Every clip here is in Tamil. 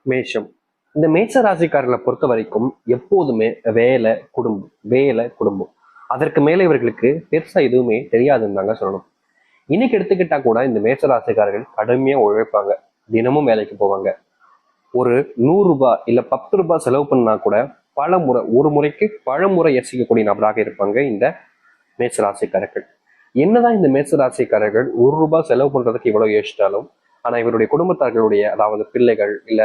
மேஷம். இந்த மேஷ ராசிக்காரர்களை பொறுத்த வரைக்கும் எப்போதுமே வேலை குடும்பம் அதற்கு மேல இவர்களுக்கு பெருசா எதுவுமே தெரியாதுன்னு தாங்க சொல்லணும். இன்னைக்கு எடுத்துக்கிட்டா கூட இந்த மேஷ ராசிக்காரர்கள் கடுமையா உழைப்பாங்க. தினமும் வேலைக்கு போவாங்க. ஒரு 100 ரூபாய் இல்ல 10 ரூபாய் செலவு பண்ணா கூட பல முறை, ஒரு முறைக்கு பல முறை யோசிக்கக்கூடிய நபராக இருப்பாங்க இந்த மேஷ ராசிக்காரர்கள். என்னதான் இந்த மேஷ ராசிக்காரர்கள் 1 ரூபாய் செலவு பண்றதுக்கு இவ்வளவு யோசிச்சாலும், ஆனா இவருடைய குடும்பத்தார்களுடைய, அதாவது பிள்ளைகள் இல்ல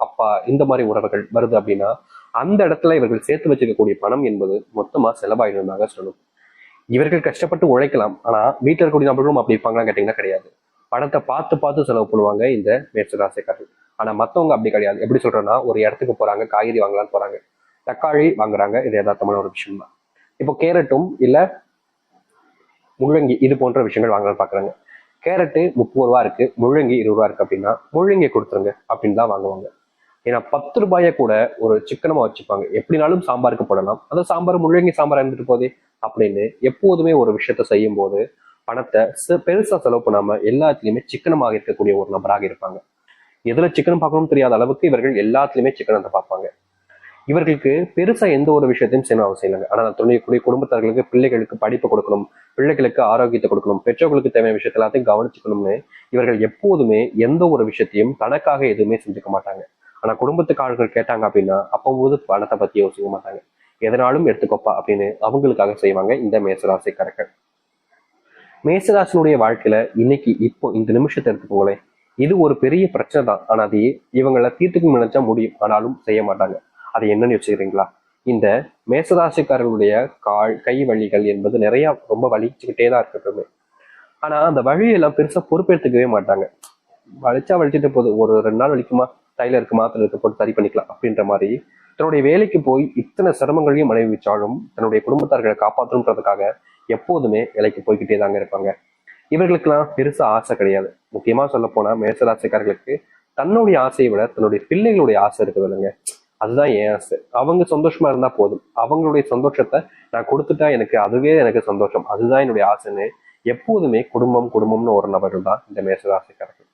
அப்பா, இந்த மாதிரி உறவுகள் வருது அப்படின்னா அந்த இடத்துல இவர்கள் சேர்த்து வச்சிருக்கக்கூடிய பணம் என்பது மொத்தமா செலவாயிருந்தாங்க சொல்லணும். இவர்கள் கஷ்டப்பட்டு உழைக்கலாம், ஆனா வீட்டில் இருக்கக்கூடிய நபர்களும் அப்படி இருப்பாங்களா கேட்டீங்கன்னா கிடையாது. பணத்தை பார்த்து பார்த்து செலவு பண்ணுவாங்க இந்த மேஷ ராசிக்காரர்கள். ஆனா மத்தவங்க அப்படி கிடையாது. எப்படி சொல்றேன்னா, ஒரு இடத்துக்கு போறாங்க, காய்கறி வாங்கலாம்னு போறாங்க, தக்காளி வாங்குறாங்க, இது யதார்த்தமான ஒரு விஷயம் தான். இப்போ கேரட்டும் இல்ல முள்ளங்கி இது போன்ற விஷயங்கள் வாங்கலாம்னு பாக்குறாங்க. கேரட்டு 30 ரூபா இருக்கு, முள்ளங்கி 20 ரூபா இருக்கு அப்படின்னா முள்ளங்கியை கொடுத்துருங்க அப்படின்னு தான் வாங்குவாங்க. ஏன்னா 10 ரூபாய கூட ஒரு சிக்கனமா வச்சுப்பாங்க. எப்படினாலும் சாம்பாருக்கு போடலாம், அந்த சாம்பார் முள்ளங்கி சாம்பார் இருந்துட்டு போதே அப்படின்னு எப்போதுமே ஒரு விஷயத்த செய்யும் போது பணத்தை பெருசா செலவு பண்ணாம எல்லாத்துலயுமே சிக்கனமாக இருக்கக்கூடிய ஒரு நபராக இருப்பாங்க. எதுல சிக்கனம் பார்க்கணும்னு தெரியாத அளவுக்கு இவர்கள் எல்லாத்துலயுமே சிக்கனத்தை பார்ப்பாங்க. இவர்களுக்கு பெருசா எந்த ஒரு விஷயத்தையும் செய்யணும் அவசியம் இல்லைங்க. ஆனா துணையக்கூடிய குடும்பத்தார்களுக்கு, பிள்ளைகளுக்கு படிப்பு கொடுக்கணும், பிள்ளைகளுக்கு ஆரோக்கியத்தை கொடுக்கணும், பெற்றோர்களுக்கு தேவையான விஷயத்த எல்லாத்தையும் கவனிச்சுக்கணும்னு இவர்கள் எப்போதுமே எந்த ஒரு விஷயத்தையும் தனக்காக எதுவுமே செஞ்சுக்க மாட்டாங்க. ஆனா குடும்பத்துக்கு ஆட்கள் கேட்டாங்க அப்படின்னா அப்போது பணத்தை பத்தி யோசிக்க மாட்டாங்க. எதனாலும் எடுத்துக்கோப்பா அப்படின்னு அவங்களுக்காக செய்வாங்க இந்த மேசராசிக்காரர்கள். மேசராசினுடைய வாழ்க்கையில இன்னைக்கு இப்போ இந்த நிமிஷத்தை எடுத்துக்கோங்களேன், இது ஒரு பெரிய பிரச்சனை தான். ஆனா அது இவங்களை தீர்த்துக்கு நினைச்சா முடியும், ஆனாலும் செய்ய மாட்டாங்க. அது என்னன்னு வச்சுக்கிறீங்களா? இந்த மேசராசிக்காரர்களுடைய கை வலிகள் என்பது நிறைய ரொம்ப வலிச்சுக்கிட்டே தான் இருக்கட்டுமே. ஆனா அந்த வழியெல்லாம் பெருசா பொறுப்பேற்றுக்கவே மாட்டாங்க. வலிச்சுட்டு போகுது, ஒரு 2 நாள் வலிக்குமா, டைலருக்கு மாத்திரை இருக்க போட்டு சரி பண்ணிக்கலாம் அப்படின்ற மாதிரி தன்னுடைய வேலைக்கு போய் இத்தனை சிரமங்களையும் அனுபவிச்சாலும் தன்னுடைய குடும்பத்தார்களை காப்பாற்றணுன்றதுக்காக எப்போதுமே வேலைக்கு போய்கிட்டே தாங்க இருப்பாங்க. இவர்களுக்கெல்லாம் பெருசா ஆசை கிடையாது. முக்கியமா சொல்ல போனா மேசராசிக்காரர்களுக்கு தன்னுடைய ஆசையை விட தன்னுடைய பிள்ளைகளுடைய ஆசை இருக்குது இல்லைங்க, அதுதான் என் ஆசை. அவங்க சந்தோஷமா இருந்தா போதும், அவங்களுடைய சந்தோஷத்தை நான் கொடுத்துட்டா எனக்கு அதுவே எனக்கு சந்தோஷம், அதுதான் என்னுடைய ஆசைன்னு எப்போதுமே குடும்பம் குடும்பம்னு ஒரு நபர்கள் தான் இந்த மேசராசிக்காரர்கள்.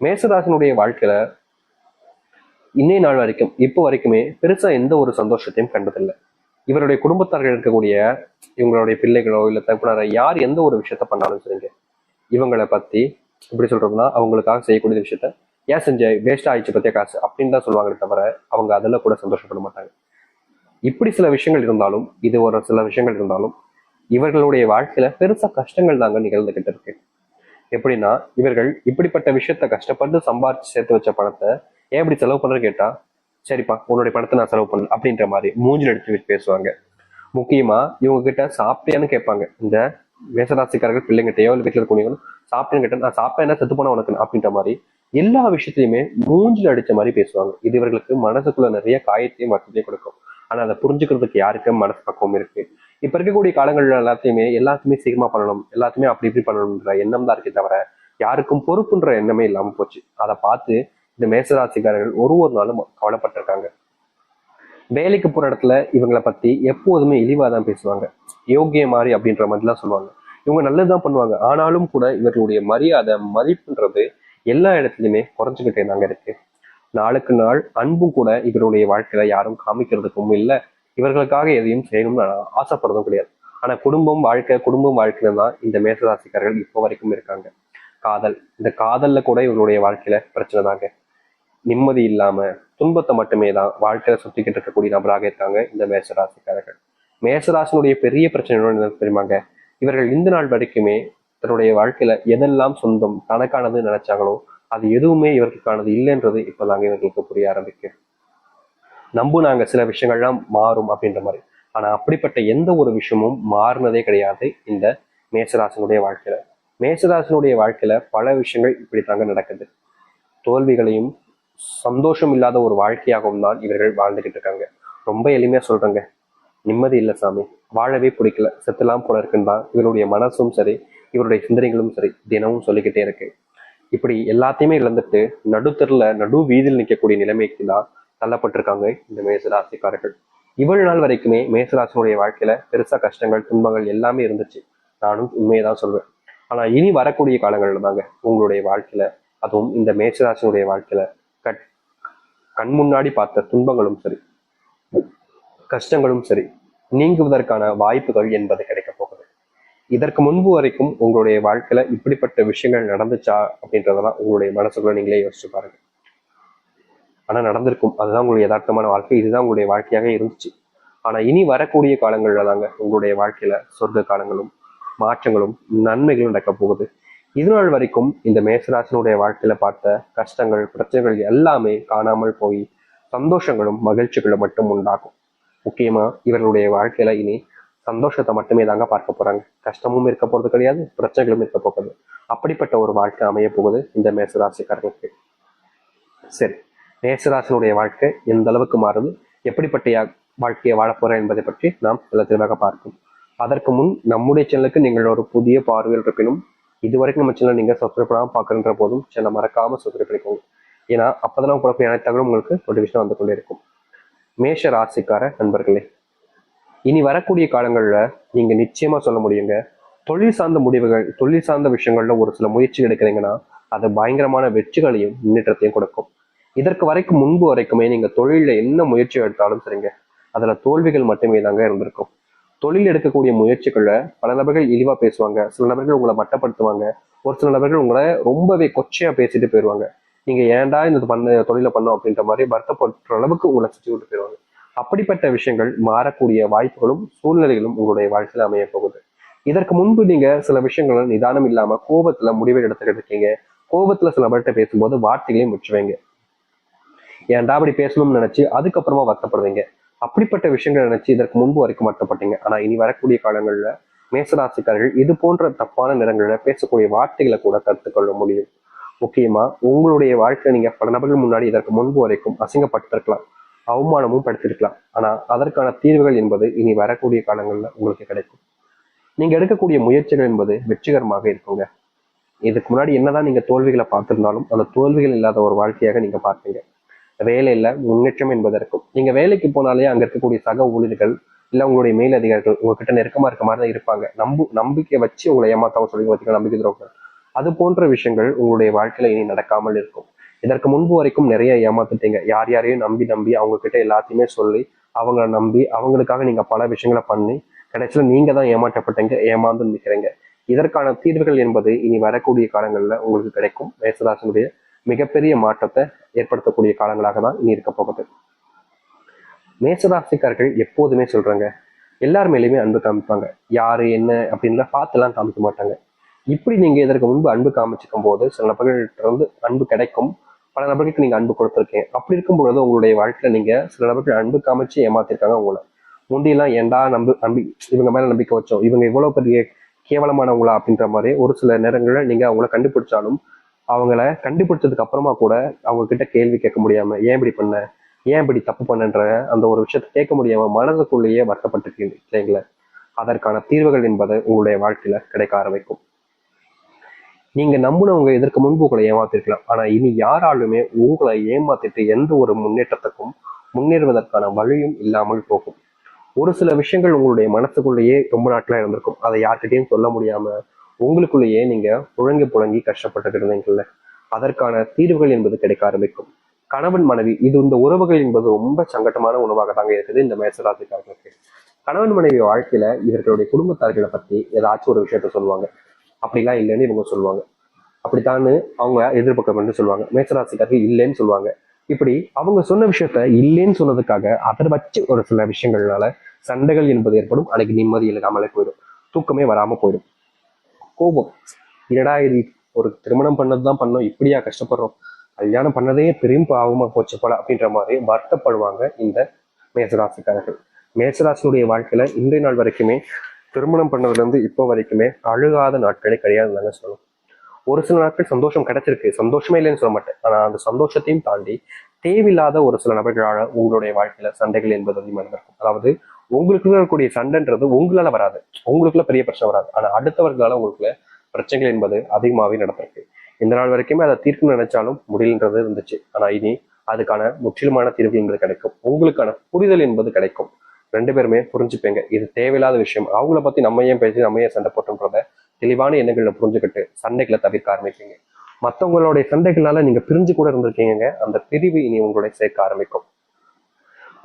மேசராசினுடைய வாழ்க்கையில இன்னைய நாள் வரைக்கும் இப்போ வரைக்குமே பெருசா எந்த ஒரு சந்தோஷத்தையும் கண்டதில்லை. இவருடைய குடும்பத்தார்கள் இருக்கக்கூடிய இவங்களுடைய பிள்ளைகளோ இல்ல தகப்பனாரோ யார் எந்த ஒரு விஷயத்த பண்ணாலும் சரிங்க, இவங்களை பத்தி எப்படி சொல்றதுன்னா அவங்களுக்காக செய்யக்கூடிய விஷயத்த ஏன் செஞ்ச, வேஸ்ட் ஆயிடுச்சு பத்திய காசு அப்படின்னு தான் சொல்லுவாங்களே தவிர அவங்க அதில் கூட சந்தோஷப்பட மாட்டாங்க. இப்படி சில விஷயங்கள் இருந்தாலும், இது ஒரு சில விஷயங்கள் இருந்தாலும் இவர்களுடைய வாழ்க்கையில பெருசா கஷ்டங்கள் தாங்க நிகழ்ந்துகிட்டு இருக்கு. எப்படின்னா, இவர்கள் இப்படிப்பட்ட விஷயத்த கஷ்டப்பட்டு சம்பாரிச்சு சேர்த்து வச்ச பணத்தை ஏன் இப்படி செலவு பண்றது கேட்டா, சரிப்பா உன்னுடைய பணத்தை நான் செலவு பண்ணல அப்படின்ற மாதிரி மூஞ்சில் எடுத்து வச்சு பேசுவாங்க. முக்கியமா இவங்க கிட்ட சாப்பிட்டியான்னு கேட்பாங்க. இந்த மேசராசிக்காரர்கள் பிள்ளைங்கிட்டயோ இல்லை வீட்டில் இருக்கவங்களும் சாப்பிட்டேன்னு கேட்டா, நான் சாப்பிட்டேன் என்ன செத்து போனா உனக்கு அப்படின்ற மாதிரி எல்லா விஷயத்திலையுமே மூஞ்சில் அடிச்ச மாதிரி பேசுவாங்க. இது இவர்களுக்கு மனசுக்குள்ள நிறைய காயத்தையும் வருத்தத்தையும் கொடுக்கும். ஆனா அதை புரிஞ்சுக்கிறதுக்கு யாருக்கு மனசு பக்குவம் இருக்கு? இப்ப இருக்கக்கூடிய காலங்கள்ல எல்லாத்தையுமே சீக்கிரமா பண்ணணும், எல்லாத்தையுமே அப்படி இப்படி பண்ணணும்ன்ற எண்ணம் தான் இருக்கே தவிர யாருக்கும் பொறுப்புன்ற எண்ணமே இல்லாம போச்சு. அதை பார்த்து இந்த மேசராசிக்காரர்கள் ஒரு ஒரு நாளும் கவலைப்பட்டிருக்காங்க. வேலைக்கு போற இடத்துல இவங்களை பத்தி எப்போதுமே இழிவாதான் பேசுவாங்க. யோகிய மாதிரி அப்படின்ற மாதிரிலாம் சொல்லுவாங்க. இவங்க நல்லதுதான் பண்ணுவாங்க, ஆனாலும் கூட இவர்களுடைய மரியாதை மதிப்புன்றது எல்லா இடத்துலயுமே குறைஞ்சுக்கிட்டே தாங்க இருக்கு. நாளுக்கு நாள் அன்பும் கூட இவருடைய வாழ்க்கையில யாரும் காமிக்கிறதுக்கும் இல்லை, இவர்களுக்காக எதையும் செய்யணும்னு ஆசைப்படுறதும் கிடையாது. ஆனா குடும்பம் வாழ்க்கையில தான் இந்த மேசராசிக்காரர்கள் இப்போ வரைக்கும் இருக்காங்க. இந்த காதல்ல கூட இவருடைய வாழ்க்கையில பிரச்சனை தாங்க. நிம்மதி இல்லாம துன்பத்தை மட்டுமே தான் வாழ்க்கையில சுத்திக்கிட்டு இருக்கக்கூடிய நபராக இருக்காங்க இந்த மேசராசிக்காரர்கள். மேசராசினுடைய பெரிய பிரச்சனை என்ன தெரியுமாங்க? இவர்கள் இந்த நாள் வரைக்குமே தன்னுடைய வாழ்க்கையில எதெல்லாம் சொந்தம் தனக்கானது நினைச்சாங்களோ அது எதுவுமே இவர்களுக்கானது இல்லைன்றது இப்பதாங்க இவர்களுக்கு புரிய ஆரம்பிக்கு. நம்புனாங்க சில விஷயங்கள்லாம் மாறும் அப்படின்ற மாதிரி, ஆனா அப்படிப்பட்ட எந்த ஒரு விஷயமும் மாறினதே கிடையாது இந்த மேசராசினுடைய வாழ்க்கையில. மேசராசினுடைய வாழ்க்கையில பல விஷயங்கள் இப்படித்தாங்க நடக்குது. தோல்விகளையும் சந்தோஷம் இல்லாத ஒரு வாழ்க்கையாகவும் தான் இவர்கள் வாழ்ந்துகிட்டு இருக்காங்க. ரொம்ப எளிமையா சொல்றேங்க, நிம்மதி இல்லை சாமி, வாழவே பிடிக்கல, செத்துலாம் போல இருக்குன்னு தான் இவருடைய மனசும் சரி இவருடைய சிந்தனைகளும் சரி தினமும் சொல்லிக்கிட்டே இருக்கு. இப்படி எல்லாத்தையுமே இழந்துட்டு நடு வீதியில் நிற்கக்கூடிய நிலைமைக்கு தான் தள்ளப்பட்டிருக்காங்க இந்த மேசராசிக்காரர்கள். இவ்வளவு நாள் வரைக்குமே மேசராசினுடைய வாழ்க்கையில பெருசா கஷ்டங்கள் துன்பங்கள் எல்லாமே இருந்துச்சு, நானும் உண்மையை தான் சொல்வேன். ஆனா இனி வரக்கூடிய காலங்கள்ல தாங்க உங்களுடைய வாழ்க்கையில, அதுவும் இந்த மேசராசினுடைய வாழ்க்கையில கண் முன்னாடி பார்த்த துன்பங்களும் சரி, கஷ்டங்களும் சரி, நீங்குவதற்கான வாய்ப்புகள் என்பது கிடைக்க போகுது. இதற்கு முன்பு வரைக்கும் உங்களுடைய வாழ்க்கையில இப்படிப்பட்ட விஷயங்கள் நடந்துச்சா அப்படின்றதெல்லாம் உங்களுடைய மனசுக்குள்ள நீங்களே யோசிச்சு பாருங்க. ஆனா நடந்திருக்கும். அதுதான் உங்களுடைய யதார்த்தமான வாழ்க்கை, இதுதான் உங்களுடைய வாழ்க்கையாக இருந்துச்சு. ஆனா இனி வரக்கூடிய காலங்கள்ல தாங்க உங்களுடைய வாழ்க்கையில சொர்க்க காலங்களும் மாற்றங்களும் நன்மைகளும் நடக்க போகுது. இது நாள் வரைக்கும் இந்த மேசராசினுடைய வாழ்க்கையில பார்த்த கஷ்டங்கள் பிரச்சனைகள் எல்லாமே காணாமல் போய் சந்தோஷங்களும் மகிழ்ச்சிகளும் மட்டும் உண்டாகும். முக்கியமா இவர்களுடைய வாழ்க்கையில இனி சந்தோஷத்தை மட்டுமே தாங்க பார்க்க போறாங்க. கஷ்டமும் இருக்க போறது கிடையாது, பிரச்சனைகளும் இருக்க போகுது. அப்படிப்பட்ட ஒரு வாழ்க்கை அமைய போகுது இந்த மேசராசிக்காரர்களுக்கு. சரி, மேசராசினுடைய வாழ்க்கை எந்த அளவுக்கு மாறுது, எப்படிப்பட்ட வாழ்க்கையை வாழப்போறேன் என்பதை பற்றி நாம் சில தெளிவாக பார்க்கும். அதற்கு முன் நம்முடைய சேனலுக்கு நீங்கள் ஒரு புதிய பார்வையில் இருப்பினும் இதுவரைக்கும் நம்ம சேனல் நீங்க சப்ஸ்கிரைப் பண்ணாமல் பார்க்குற போதும் சேனல் மறக்காம சப்ஸ்கிரைப் பண்ணிக்கோங்க. ஏன்னா அப்பதான் குழப்பம் அனைத்து தகவலும் உங்களுக்கு நோட்டிஃபிகேஷன் வந்து கொண்டே இருக்கும். மேஷ ராசிக்கார நண்பர்களே, இனி வரக்கூடிய காலங்கள்ல நீங்க நிச்சயமா சொல்ல முடியுங்க, தொழில் சார்ந்த முடிவுகள், தொழில் சார்ந்த விஷயங்கள்ல ஒரு சில முயற்சி எடுக்கிறீங்கன்னா அது பயங்கரமான வெற்றிகளையும் முன்னேற்றத்தையும் கொடுக்கும். இதற்கு வரைக்கும் முன்பு வரைக்குமே நீங்க தொழில என்ன முயற்சி எடுத்தாலும் சரிங்க, அதுல தோல்விகள் மட்டுமே தாங்க இருந்திருக்கும். தொழில் எடுக்கக்கூடிய முயற்சிகள்ல பல நபர்கள் இழிவா பேசுவாங்க, சில நபர்கள் உங்களை மட்டப்படுத்துவாங்க, ஒரு சில நபர்கள் உங்களை ரொம்பவே கொச்சையா பேசிட்டு போயிடுவாங்க. நீங்க ஏன்டா இந்த தொழிலை பண்ணோம் அப்படின்ற மாதிரி வருத்தப்படுற அளவுக்கு உங்களை சுற்றி விட்டு போயிடுவாங்க. அப்படிப்பட்ட விஷயங்கள் மாறக்கூடிய வாய்ப்புகளும் சூழ்நிலைகளும் உங்களுடைய வாழ்க்கையில அமைய போகுது. இதற்கு முன்பு நீங்க சில விஷயங்கள் நிதானம் இல்லாம கோபத்துல முடிவை எடுத்துக்கிட்டு இருக்கீங்க. கோபத்துல சில நபர்கிட்ட பேசும்போது வார்த்தைகளையும் முற்றுவீங்க. ஏன்டா அப்படி பேசணும்னு நினைச்சு அதுக்கப்புறமா வருத்தப்படுவீங்க. அப்படிப்பட்ட விஷயங்கள் நினைச்சு இதற்கு முன்பு வரைக்கும் வருத்தப்பட்டீங்க. ஆனா இனி வரக்கூடிய காலங்கள்ல மேசராசிக்காரர்கள் இது போன்ற தப்பான நிறங்கள்ல பேசக்கூடிய வார்த்தைகளை கூட கற்றுக்கொள்ள முடியும். முக்கியமா உங்களுடைய வாழ்க்கை நீங்க பல நபர்கள் முன்னாடி இதற்கு முன்பு வரைக்கும் அசிங்கப்பட்டிருக்கலாம், அவமானமும் படுத்திருக்கலாம். ஆனா அதற்கான தீர்வுகள் என்பது இனி வரக்கூடிய காலங்கள்ல உங்களுக்கு கிடைக்கும். நீங்க எடுக்கக்கூடிய முயற்சிகள் என்பது வெற்றிகரமாக இருக்குங்க. இதுக்கு முன்னாடி என்னதான் நீங்க தோல்விகளை பார்த்திருந்தாலும் அந்த தோல்விகள் இல்லாத ஒரு வாழ்க்கையாக நீங்க பார்ப்பீங்க. வேலையில முன்னேற்றம் என்பது இருக்கும். நீங்க வேலைக்கு போனாலே அங்க இருக்கக்கூடிய சக ஊழியர்கள் இல்ல உங்களுடைய மேலதிகாரிகள் உங்ககிட்ட நெருக்கமா இருக்க மாதிரி தான் இருப்பாங்க. நம்பிக்கை வச்சு உங்களை ஏமாத்தாம சொல்லி பார்த்தீங்கன்னா நம்பிக்கை துரோகம். அது போன்ற விஷயங்கள் உங்களுடைய வாழ்க்கையில இனி நடக்காமல் இருக்கும். இதற்கு முன்பு வரைக்கும் நிறைய ஏமாத்துட்டீங்க. யார் யாரையும் நம்பி நம்பி அவங்க கிட்ட எல்லாத்தையுமே சொல்லி அவங்கள நம்பி அவங்களுக்காக நீங்க பல விஷயங்களை பண்ணி கடைசியில நீங்க தான் ஏமாற்றப்பட்டீங்க, ஏமாந்து நிற்கிறீங்க. இதற்கான தீர்வுகள் என்பது இனி வரக்கூடிய காலங்கள்ல உங்களுக்கு கிடைக்கும். மேசராசினுடைய மிகப்பெரிய மாற்றத்தை ஏற்படுத்தக்கூடிய காலங்களாக தான் இனி இருக்க போகுது. மேசராசிக்காரர்கள் எப்போதுமே சொல்றாங்க, எல்லார் மேலேயுமே அன்பு காமிப்பாங்க. யாரு என்ன அப்படின்ல பார்த்துலாம் காமிக்க மாட்டாங்க. இப்படி நீங்க இதற்கு முன்பு அன்பு காமிச்சிக்கும் போது சில நபர்கள்ட்ட வந்து அன்பு கிடைக்கும். பல நபர்களுக்கு நீங்க அன்பு கொடுத்துருக்கீங்க. அப்படி இருக்கும் பொழுது உங்களுடைய வாழ்க்கையில நீங்க சில நபர்கள் அன்பு காமிச்சு ஏமாத்திருக்காங்க உங்களை. முந்தியெல்லாம் ஏண்டா நம்பி இவங்க மேல நம்பிக்கை வச்சோம், இவங்க இவ்வளவு பெரிய கேவலமானவங்களா அப்படின்ற மாதிரி ஒரு சில நேரங்கள்ல நீங்க அவங்கள கண்டுபிடிச்சாலும் அவங்கள கண்டுபிடிச்சதுக்கு அப்புறமா கூட அவங்க கிட்ட கேள்வி கேட்க முடியாம ஏன் இப்படி பண்ண, ஏன் இப்படி தப்பு பண்ணன்ற அந்த ஒரு விஷயத்த கேட்க முடியாம மனதுக்குள்ளேயே வருத்தப்பட்டிருக்கீங்க இல்லைங்களா? அதற்கான தீர்வுகள் என்பது உங்களுடைய வாழ்க்கையில கிடைக்க ஆரம்பிக்கும். நீங்க நம்பினவங்க இதற்கு முன்பு உங்களை ஏமாத்திருக்கலாம். ஆனா இனி யாராலுமே உங்களை ஏமாத்திட்டு எந்த ஒரு முன்னேற்றத்துக்கும் முன்னேறுவதற்கான வழியும் இல்லாமல் போகும். ஒரு சில விஷயங்கள் உங்களுடைய மனசுக்குள்ளேயே ரொம்ப நாட்களா இருந்திருக்கும். அதை யார்கிட்டையும் சொல்ல முடியாம உங்களுக்குள்ளேயே நீங்க புழங்கி கஷ்டப்பட்டு இருந்தீங்கல்ல, அதற்கான தீர்வுகள் என்பது கிடைக்க ஆரம்பிக்கும். கணவன் மனைவி இந்த உறவுகள் என்பது ரொம்ப சங்கட்டமான உணவாக தாங்க இருக்குது இந்த மேசராசிக்காரர்களுக்கு. கணவன் மனைவி வாழ்க்கையில இவர்களுடைய குடும்பத்தார்களை பத்தி ஏதாச்சும் ஒரு விஷயத்த சொல்லுவாங்க. அப்படிலாம் இல்லைன்னு இவங்க சொல்லுவாங்க. அப்படித்தான்னு அவங்க எதிர்பக்கம் சொல்லுவாங்க. மேசராசிக்காரர்கள் இல்லைன்னு சொல்லுவாங்க. இப்படி அவங்க சொன்ன விஷயத்த இல்லைன்னு சொன்னதுக்காக அதை வச்சு ஒரு சில விஷயங்கள்னால சண்டைகள் என்பது ஏற்படும். அன்னைக்கு நிம்மதி இல்லாமலே போயிடும், தூக்கமே வராம போயிடும். கோபம், என்னடா இது, ஒரு திருமணம் பண்ணதுதான் பண்ணோம், இப்படியா கஷ்டப்படுறோம், கல்யாணம் பண்ணதே பெரும் பாவமா போச்சு போல அப்படின்ற மாதிரி வருத்தப்படுவாங்க இந்த மேசராசிக்காரர்கள். மேசராசினுடைய வாழ்க்கையில இன்றைய நாள் வரைக்குமே திருமணம் பண்ணதுல இருந்து இப்போ வரைக்குமே அழுகாத நாட்களே கிடையாதுன்னு சொல்லணும். ஒரு சில நாட்கள் சந்தோஷம் கிடைச்சிருக்கு, சந்தோஷமே இல்லைன்னு சொல்ல மாட்டேன். ஆனா அந்த சந்தோஷத்தையும் தாண்டி தேவையில்லாத ஒரு சில நபர்களால உங்களுடைய வாழ்க்கையில சண்டைகள் என்பது அதிகமாக நடக்கும். அதாவது உங்களுக்குள்ள இருக்கக்கூடிய சண்டைன்றது உங்களால வராது, உங்களுக்குள்ள பெரிய பிரச்சனை வராது. ஆனா அடுத்தவர்களால உங்களுக்குள்ள பிரச்சனைகள் என்பது அதிகமாகவே நடந்திருக்கு. இந்த நாள் வரைக்குமே அதை தீர்க்கணும்னு நினைச்சாலும் முடியலன்றது இருந்துச்சு. ஆனா இனி அதுக்கான முற்றிலுமான தீர்வு என்பது கிடைக்கும். உங்களுக்கான புரிதல் என்பது கிடைக்கும். ரெண்டு பேருமே புரிஞ்சுப்பீங்க இது தேவையில்லாத விஷயம், அவங்கள பத்தி நம்ம ஏன் பேசி நம்ம ஏன் சண்டை போட்டோன்றத தெளிவான எண்ணங்களை புரிஞ்சுக்கிட்டு சண்டைகளை தவிர்க்க ஆரம்பிப்பீங்க. மற்றவங்களுடைய சண்டைகளால நீங்க பிரிஞ்சு கூட இருந்திருக்கீங்க. அந்த பிரிவு இனி உங்களுடைய சேர்க்க ஆரம்பிக்கும்.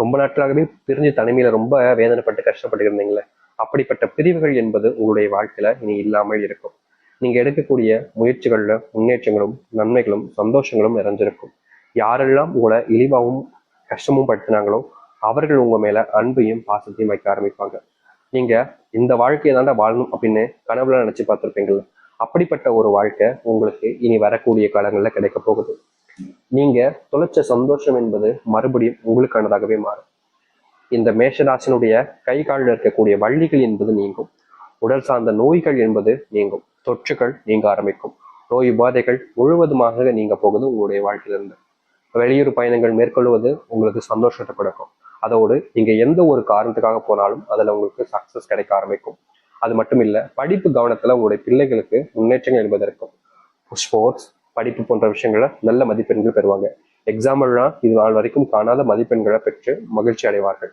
ரொம்ப நாட்களாகவே பிரிஞ்சு தனிமையில ரொம்ப வேதனைப்பட்டு கஷ்டப்பட்டு இருந்தீங்களே, அப்படிப்பட்ட பிரிவுகள் என்பது உங்களுடைய வாழ்க்கையில இனி இல்லாமல் இருக்கும். நீங்க எடுக்கக்கூடிய முயற்சிகள்ல முன்னேற்றங்களும் நன்மைகளும் சந்தோஷங்களும் நிறைஞ்சிருக்கும். யாரெல்லாம் உங்களை இழிவாகவும் கஷ்டமும் படுத்தினாங்களோ அவர்கள் உங்க மேல அன்பையும் பாசத்தையும் வைக்க ஆரம்பிப்பாங்க. நீங்க இந்த வாழ்க்கையை தாண்டா வாழணும் அப்படின்னு கனவுல நினைச்சு பார்த்திருப்பீங்கள்ல, அப்படிப்பட்ட ஒரு வாழ்க்கை உங்களுக்கு இனி வரக்கூடிய காலங்கள்ல கிடைக்க போகுது. நீங்க தொலைச்ச சந்தோஷம் என்பது மறுபடியும் உங்களுக்கானதாகவே மாறும். இந்த மேஷராசினுடைய கை காலில் இருக்கக்கூடிய வள்ளிகள் என்பது நீங்கும். உடல் சார்ந்த நோய்கள் என்பது நீங்கும். தொற்றுகள் நீங்க ஆரம்பிக்கும். நோய் உபாதைகள் முழுவதுமாக நீங்க போகுது உங்களுடைய வாழ்க்கையிலிருந்து. வெளியூர் பயணங்கள் மேற்கொள்வது உங்களுக்கு சந்தோஷத்தை கொடுக்கும். அதோடு நீங்க எந்த ஒரு காரணத்துக்காக போனாலும் அதுல உங்களுக்கு சக்சஸ் கிடைக்க ஆரம்பிக்கும். அது மட்டும் இல்ல, படிப்பு கவனத்துல உங்களுடைய பிள்ளைகளுக்கு முன்னேற்றங்கள் என்பதற்கும் ஸ்போர்ட்ஸ் படிப்பு போன்ற விஷயங்கள நல்ல மதிப்பெண்கள் பெறுவாங்க. எக்ஸாம்பிள்லாம் இது நாள் வரைக்கும் காணாத மதிப்பெண்களை பெற்று மகிழ்ச்சி அடைவார்கள்.